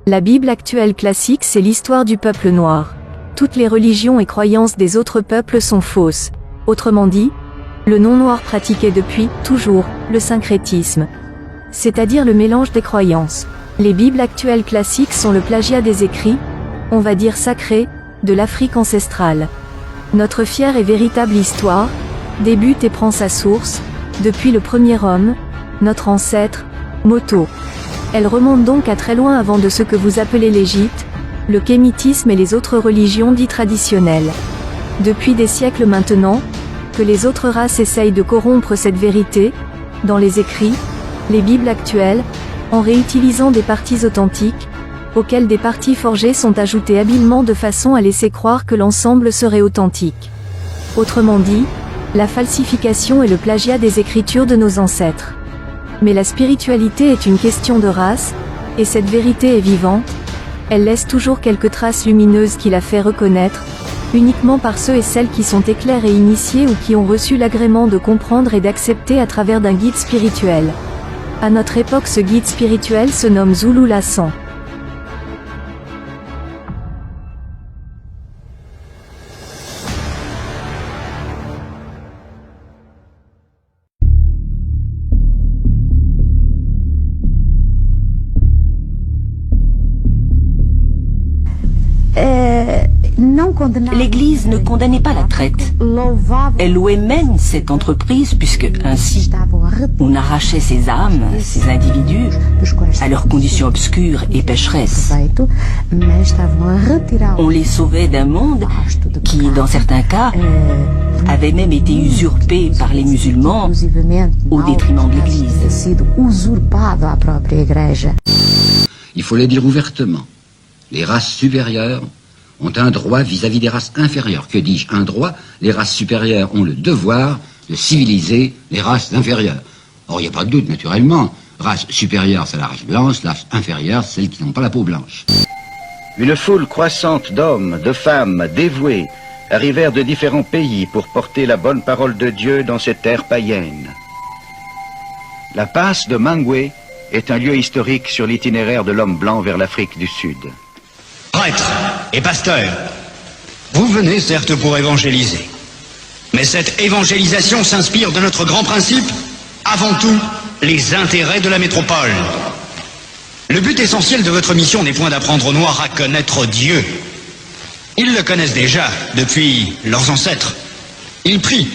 La Bible actuelle classique, c'est l'histoire du peuple noir. Toutes les religions et croyances des autres peuples sont fausses. Autrement dit, le non-noir pratiquait depuis, toujours, le syncrétisme. C'est-à-dire le mélange des croyances. Les Bibles actuelles classiques sont le plagiat des écrits, on va dire sacrés, de l'Afrique ancestrale. Notre fière et véritable histoire débute et prend sa source depuis le premier homme, notre ancêtre, Moto. Elle remonte donc à très loin avant de ce que vous appelez l'Égypte, le kémitisme et les autres religions dites traditionnelles. Depuis des siècles maintenant, que les autres races essayent de corrompre cette vérité, dans les écrits, les Bibles actuelles, en réutilisant des parties authentiques, auxquelles des parties forgées sont ajoutées habilement de façon à laisser croire que l'ensemble serait authentique. Autrement dit, la falsification et le plagiat des écritures de nos ancêtres. Mais la spiritualité est une question de race, et cette vérité est vivante, elle laisse toujours quelques traces lumineuses qui la fait reconnaître, uniquement par ceux et celles qui sont éclairs et initiés ou qui ont reçu l'agrément de comprendre et d'accepter à travers d'un guide spirituel. À notre époque, ce guide spirituel se nomme Zulu Lassan. L'Église ne condamnait pas la traite. Elle louait même cette entreprise puisque, ainsi, on arrachait ces âmes, ces individus, à leurs conditions obscures et pécheresses. On les sauvait d'un monde qui, dans certains cas, avait même été usurpé par les musulmans au détriment de l'Église. Il faut le dire ouvertement. Les races supérieures ont un droit vis-à-vis des races inférieures. Que dis-je? Un droit. Les races supérieures ont le devoir de civiliser les races inférieures. Or, il n'y a pas de doute, naturellement. Race supérieure, c'est la race blanche. Race inférieure, celles qui n'ont pas la peau blanche. Une foule croissante d'hommes, de femmes, dévoués, arrivèrent de différents pays pour porter la bonne parole de Dieu dans ces terres païennes. La passe de Mangwe est un lieu historique sur l'itinéraire de l'homme blanc vers l'Afrique du Sud. Prêtres et pasteurs, vous venez certes pour évangéliser. Mais cette évangélisation s'inspire de notre grand principe, avant tout, les intérêts de la métropole. Le but essentiel de votre mission n'est point d'apprendre aux Noirs à connaître Dieu. Ils le connaissent déjà depuis leurs ancêtres. Ils prient.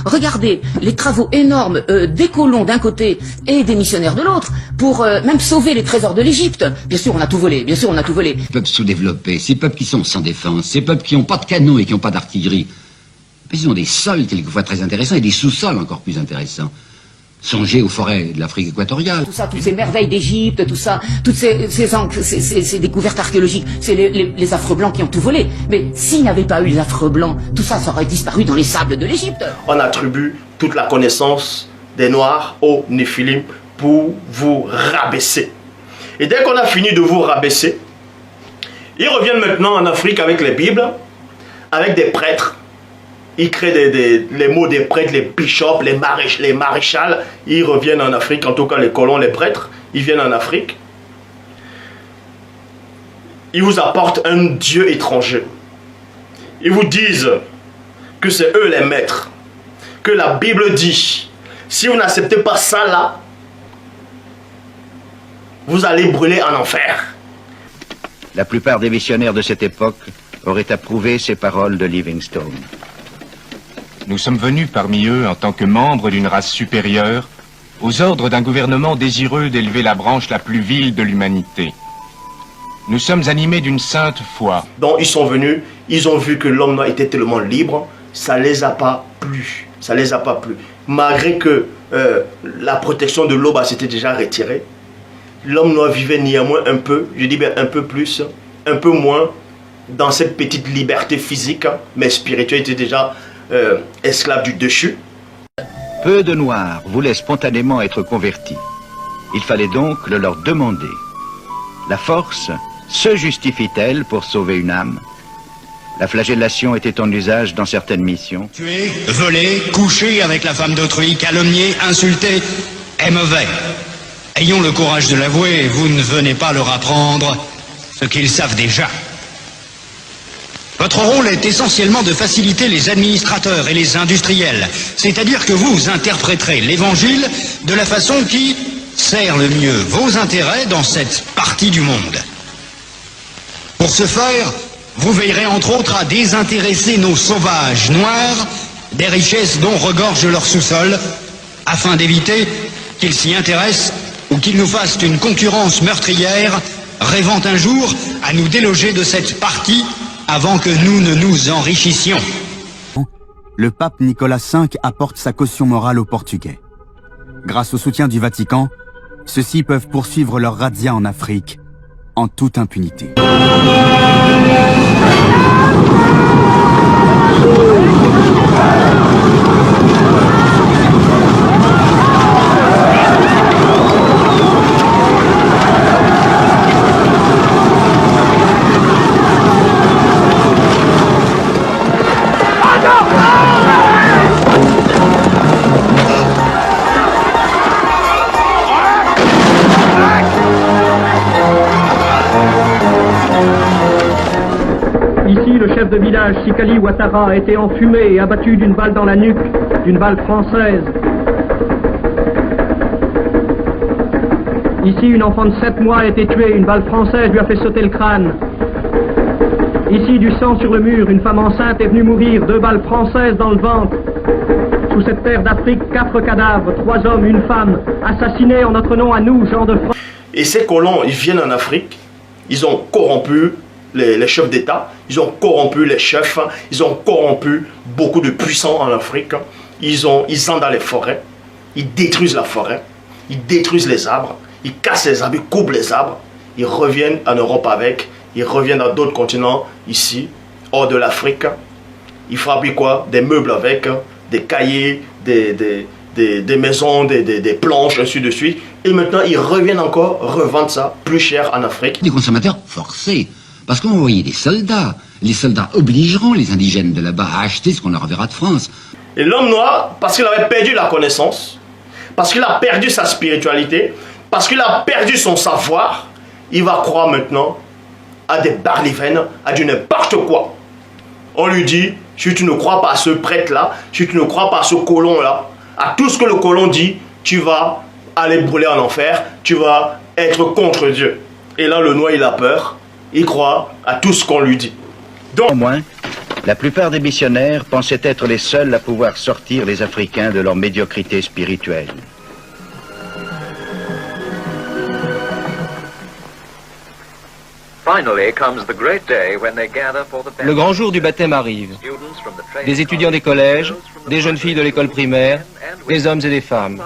Regardez les travaux énormes des colons d'un côté et des missionnaires de l'autre pour même sauver les trésors de l'Égypte. Bien sûr, on a tout volé. Bien sûr, on a tout volé. Les peuples sous-développés, ces peuples qui sont sans défense, ces peuples qui n'ont pas de canons et qui n'ont pas d'artillerie, ils ont des sols quelquefois très intéressants et des sous-sols encore plus intéressants. Songez aux forêts de l'Afrique équatoriale. Tout ça, toutes ces merveilles d'Égypte, tout ça, toutes ces découvertes archéologiques, c'est les affreux blancs qui ont tout volé. Mais s'il n'y avait pas eu les affreux blancs, tout ça, ça aurait disparu dans les sables de l'Égypte. On attribue toute la connaissance des Noirs aux Néphilim pour vous rabaisser. Et dès qu'on a fini de vous rabaisser, ils reviennent maintenant en Afrique avec les Bibles, avec des prêtres. Ils créent les mots des prêtres, les bishops, les maréchals. Ils reviennent en Afrique, en tout cas les colons, les prêtres. Ils viennent en Afrique. Ils vous apportent un Dieu étranger. Ils vous disent que c'est eux les maîtres. Que la Bible dit, si vous n'acceptez pas ça là, vous allez brûler en enfer. La plupart des missionnaires de cette époque auraient approuvé ces paroles de Livingstone. Nous sommes venus parmi eux en tant que membres d'une race supérieure, aux ordres d'un gouvernement désireux d'élever la branche la plus vile de l'humanité. Nous sommes animés d'une sainte foi. Donc ils sont venus, ils ont vu que l'homme noir était tellement libre, ça les a pas plu. Ça les a pas plu. Malgré que la protection de l'aube s'était déjà retirée, l'homme noir vivait néanmoins un peu, je dis bien un peu plus, un peu moins, dans cette petite liberté physique, mais spirituelle était déjà esclaves du déchu. Peu de Noirs voulaient spontanément être convertis. Il fallait donc le leur demander. La force se justifie-t-elle pour sauver une âme? La flagellation était en usage dans certaines missions. Tuer, voler, coucher avec la femme d'autrui, calomnier, insulter, est mauvais. Ayons le courage de l'avouer, vous ne venez pas leur apprendre ce qu'ils savent déjà. Votre rôle est essentiellement de faciliter les administrateurs et les industriels, c'est-à-dire que vous interpréterez l'Évangile de la façon qui sert le mieux vos intérêts dans cette partie du monde. Pour ce faire, vous veillerez entre autres à désintéresser nos sauvages noirs des richesses dont regorge leur sous-sol, afin d'éviter qu'ils s'y intéressent ou qu'ils nous fassent une concurrence meurtrière, rêvant un jour à nous déloger de cette partie avant que nous ne nous enrichissions. Le pape Nicolas V apporte sa caution morale aux Portugais. Grâce au soutien du Vatican, ceux-ci peuvent poursuivre leur razzia en Afrique en toute impunité. Ici, le chef de village, Sikali Ouattara, a été enfumé et abattu d'une balle dans la nuque, d'une balle française. Ici, une enfant de 7 mois a été tuée, une balle française lui a fait sauter le crâne. Ici, du sang sur le mur, une femme enceinte est venue mourir, 2 balles françaises dans le ventre. Sous cette terre d'Afrique, 4 cadavres, 3 hommes, une femme, assassinés en notre nom à nous, gens de France. Et ces colons, ils viennent en Afrique, ils ont corrompu les chefs d'État, ils ont corrompu les chefs, ils ont corrompu beaucoup de puissants en Afrique. Ils sont dans les forêts, ils détruisent la forêt, ils détruisent les arbres, ils cassent les arbres, ils coupent les arbres, ils reviennent en Europe avec, ils reviennent dans d'autres continents, ici, hors de l'Afrique. Ils fabriquent quoi? Des meubles avec, des cahiers, des maisons, des planches, ainsi de suite. Et maintenant, ils reviennent encore revendre ça plus cher en Afrique. Des consommateurs forcés. Parce qu'on envoyait des soldats. Les soldats obligeront les indigènes de là-bas à acheter ce qu'on leur enverra de France. Et l'homme noir, parce qu'il avait perdu la connaissance, parce qu'il a perdu sa spiritualité, parce qu'il a perdu son savoir, il va croire maintenant à des barlivènes, à du n'importe quoi. On lui dit, si tu ne crois pas à ce prêtre-là, si tu ne crois pas à ce colon-là, à tout ce que le colon dit, tu vas aller brûler en enfer, tu vas être contre Dieu. Et là, le noir, il a peur. Il croit à tout ce qu'on lui dit. Donc, au moins, la plupart des missionnaires pensaient être les seuls à pouvoir sortir les Africains de leur médiocrité spirituelle. Le grand jour du baptême arrive. Des étudiants des collèges, des jeunes filles de l'école primaire, des hommes et des femmes.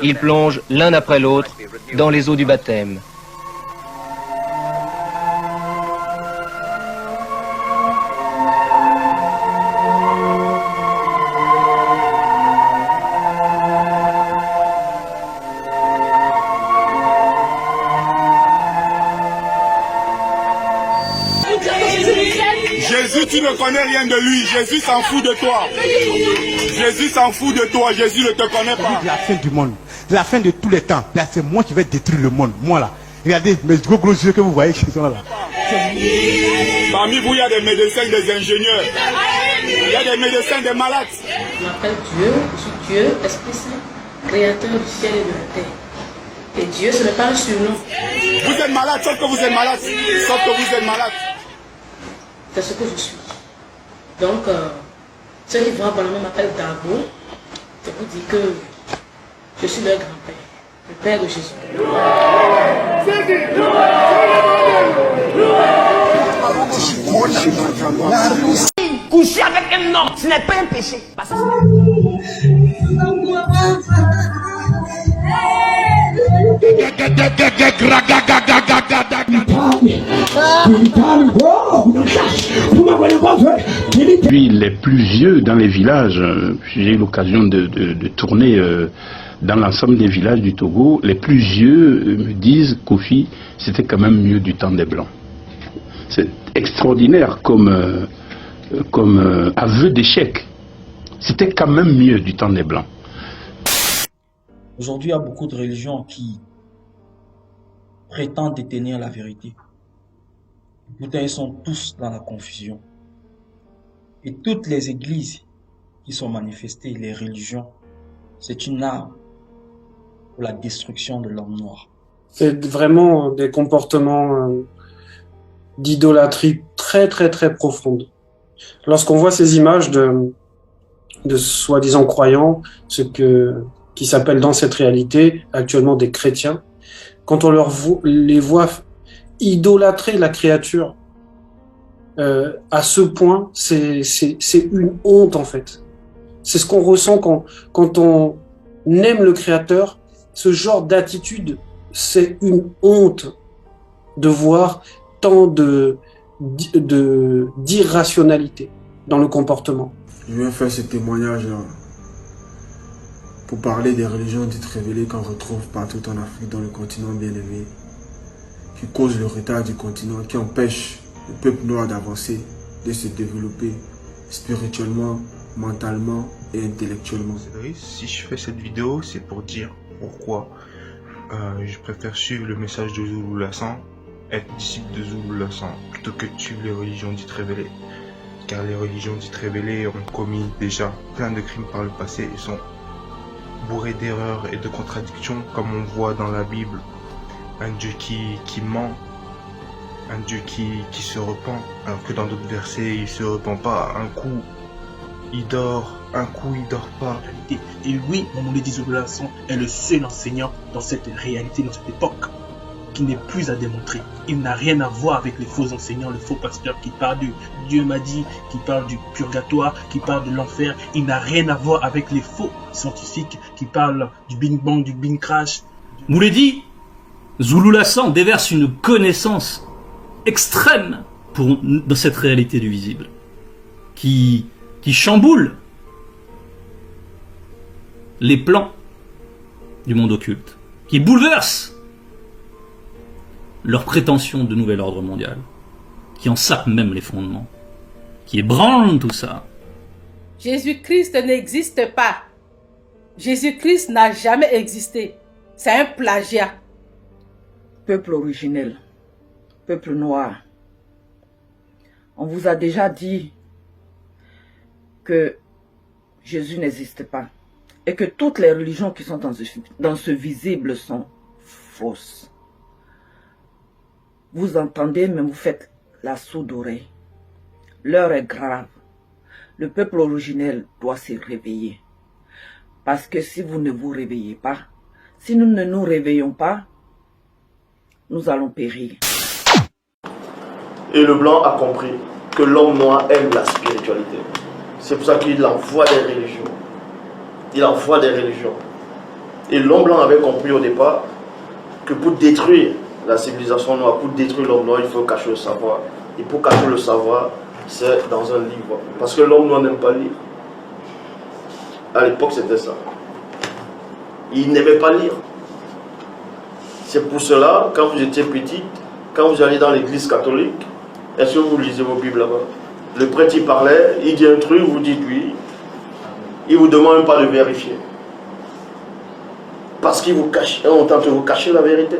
Ils plongent l'un après l'autre dans les eaux du baptême. Jésus, tu ne connais rien de lui. Jésus s'en fout de toi. Jésus s'en fout de toi. Jésus ne te connaît pas. La fin du monde, la fin de tous les temps. Là, c'est moi qui vais détruire le monde. Moi là. Regardez mes gros yeux que vous voyez qui sont là. Parmi vous, il y a des médecins, des ingénieurs. Il y a des médecins, des malades. Je m'appelle Dieu, je suis Dieu, Esprit Saint, créateur du ciel et de la terre. Et Dieu, ce n'est pas un surnom. Vous êtes malade, sauf que vous êtes malade. Sauf que vous êtes malade. C'est ce que je suis. Donc, ceux qui voient pendant m'appellent Dabo. Je vous dis que je suis leur grand-père, le père de Jésus. Coucher avec un homme, ce n'est pas un péché. Puis les plus vieux dans les villages, j'ai eu l'occasion de tourner dans l'ensemble des villages du Togo, les plus vieux me disent Kofi, c'était quand même mieux du temps des Blancs. C'est extraordinaire comme aveu d'échec. C'était quand même mieux du temps des Blancs. Aujourd'hui, il y a beaucoup de religions qui prétendent détenir la vérité. Pourtant, ils sont tous dans la confusion. Et toutes les églises qui sont manifestées, les religions, c'est une arme pour la destruction de l'homme noir. C'est vraiment des comportements d'idolâtrie très profondes. Lorsqu'on voit ces images de soi-disant croyants, qui s'appellent dans cette réalité actuellement des chrétiens, quand on les voit idolâtrer la créature à ce point, c'est une honte en fait. C'est ce qu'on ressent quand on aime le Créateur. Ce genre d'attitude, c'est une honte de voir tant d'irrationalité dans le comportement. Je viens faire ce témoignage-là pour parler des religions dites révélées qu'on retrouve partout en Afrique, dans le continent bien-aimé, qui causent le retard du continent, qui empêchent le peuple noir d'avancer, de se développer spirituellement, mentalement et intellectuellement. Si je fais cette vidéo, c'est pour dire pourquoi je préfère suivre le message de Zulu Lassan, être disciple de Zulu Lassan, plutôt que de suivre les religions dites révélées. Car les religions dites révélées ont commis déjà plein de crimes par le passé et sont bourrées d'erreurs et de contradictions, comme on voit dans la Bible. Un Dieu qui ment, un Dieu qui se repent, alors que dans d'autres versets, il se repent pas. Un coup, il dort, un coup, il dort pas. Et oui, Mamoudé Zulu Lassan est le seul enseignant dans cette réalité, dans cette époque, qui n'est plus à démontrer. Il n'a rien à voir avec les faux enseignants, les faux pasteurs qui parlent du Dieu m'a dit, qui parlent du purgatoire, qui parlent de l'enfer. Il n'a rien à voir avec les faux scientifiques qui parlent du Big Bang, du Big Crash. Mouledi, Zulu Lassan déverse une connaissance extrême dans cette réalité du visible, qui chamboule les plans du monde occulte, qui bouleverse leurs prétentions de nouvel ordre mondial, qui en sape même les fondements, qui ébranle tout ça. Jésus-Christ n'existe pas. Jésus-Christ n'a jamais existé. C'est un plagiat. Peuple originel, peuple noir, on vous a déjà dit que Jésus n'existe pas et que toutes les religions qui sont dans ce visible sont fausses. Vous entendez, mais vous faites la sourde oreille. L'heure est grave. Le peuple originel doit se réveiller. Parce que si vous ne vous réveillez pas, si nous ne nous réveillons pas, nous allons périr. Et le blanc a compris que l'homme noir aime la spiritualité. C'est pour ça qu'il envoie des religions. Il envoie des religions. Et l'homme blanc avait compris au départ que pour détruire la civilisation noire, pour détruire l'homme noir, il faut cacher le savoir. Et pour cacher le savoir, c'est dans un livre. Parce que l'homme noir n'aime pas lire. À l'époque, c'était ça. Il n'aimait pas lire. C'est pour cela, quand vous étiez petite, quand vous allez dans l'église catholique, est-ce que vous lisez vos Bibles là-bas? Le prêtre il parlait, il dit un truc, vous dites oui. Il ne vous demande même pas de vérifier. Parce qu'il vous cache, on tente de vous cacher la vérité.